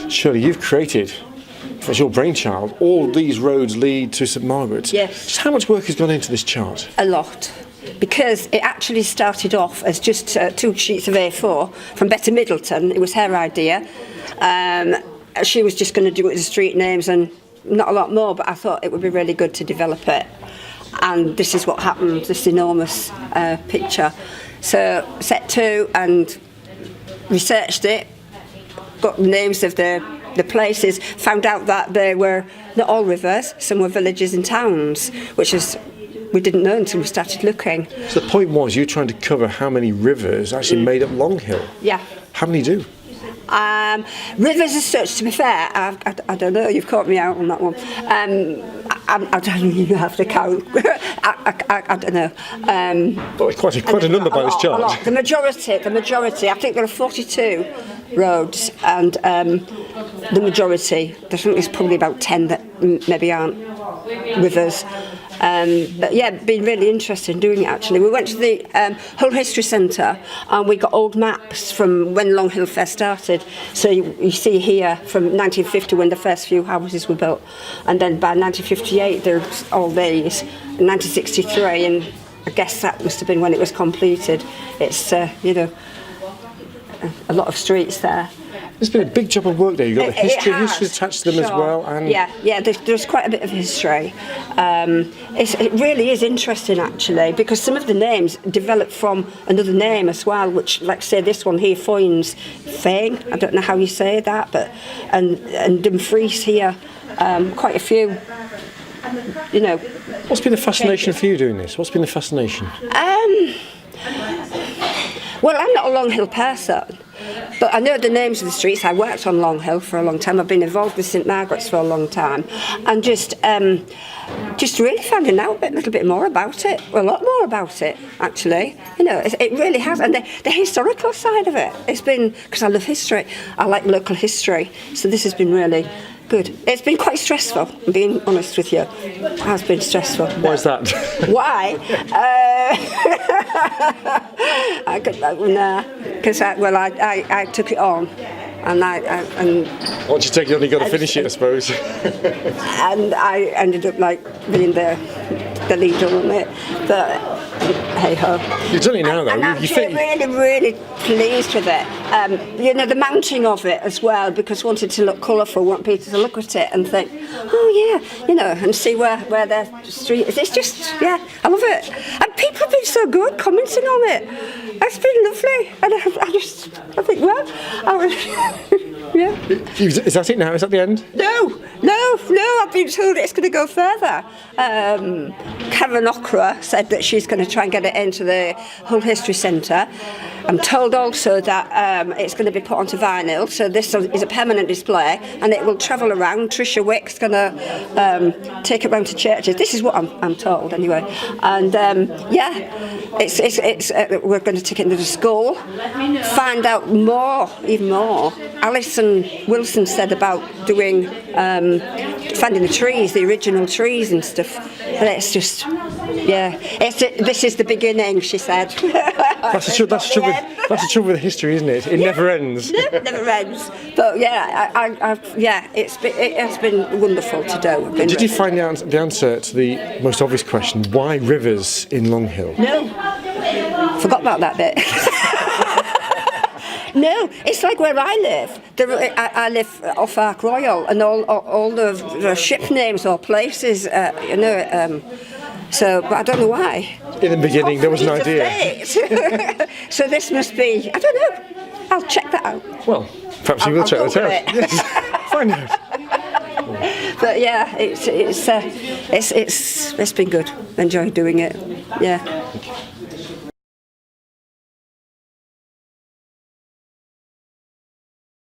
Shirley, you've created, it's your brainchild, all these roads lead to St Margaret's. Yes. Just how much work has gone into this chart? A lot. Because it actually started off as just 2 sheets of A4 from Betty Middleton. It was her idea. She was just going to do it with the street names and not a lot more, but I thought it would be really good to develop it. And this is what happened, this enormous picture. So set to and researched it, got names of the places, found out that they were not all rivers, some were villages and towns, which is we didn't know until we started looking. So the point was, you're trying to cover how many rivers actually made up Longhill. Yeah. How many do? Rivers as such, to be fair, I don't know, you've caught me out on that one. I don't even have to count. I don't know. Well, quite a number by this chart. A lot. The majority, I think there are 42 roads, and the majority, I think there's probably about 10 that maybe aren't rivers. But yeah, been really interested in doing it actually. We went to the Hull History Centre and we got old maps from when Longhill first started. So you see here from 1950 when the first few houses were built, and then by 1958 there's all these, 1963, and I guess that must have been when it was completed. It's you know, a lot of streets there. There's been a big job of work there. You've got the history attached to them as well. And yeah, there's quite a bit of history. It really is interesting actually, because some of the names developed from another name as well, which, like say this one here, Foynes, Fane, I don't know how you say that, but and Dumfries here, quite a few, you know. What's been the fascination for you doing this? What's been the fascination? Well, I'm not a Longhill person, but I know the names of the streets. I worked on Longhill for a long time. I've been involved with St Margaret's for a long time, and just really finding out a little bit more about it, a lot more about it, actually. You know, it really has, and the historical side of it. It's been, because I love history. I like local history, so this has been really good. It's been quite stressful, I'm being honest with you. It has been stressful. Why is that? Why? Because I took it on, and once you take it on, you've got to finish it, I suppose. And I ended up like being the lead on it, but hey ho. You've done it now, though. And I'm really pleased with it. You know, the mounting of it as well, because I wanted to look colourful, want people to look at it and think, oh yeah, you know, and see where their street is. It's just, yeah, I love it. And people have been so good commenting on it. It's been lovely. And I think, well, yeah. Is that it now? Is that the end? No, I've been told it's going to go further. Karen Okra said that she's going to try and get it into the Hull History Centre. I'm told also that it's going to be put onto vinyl, so this is a permanent display, and it will travel around. Trisha Wick's going to take it round to churches. This is what I'm told, anyway. And yeah, it's we're going to take it into the school, find out more, even more. Alison Wilson said about doing finding the trees, the original trees and stuff. And it's just, yeah, this is the beginning, she said. That's the trouble with history, isn't it? It never ends. No, it never ends. But yeah, it has been wonderful to do. Did you find the answer to the most obvious question? Why rivers in Longhill? No, forgot about that bit. No, it's like where I live. I live off Ark Royal, and all the ship names or places, you know. So, but I don't know why. In the beginning, there was an idea. So this must be, I don't know. I'll check that out. Well, perhaps you will check that out. Yes. Find out. But yeah, it's been good. Enjoyed doing it. Yeah.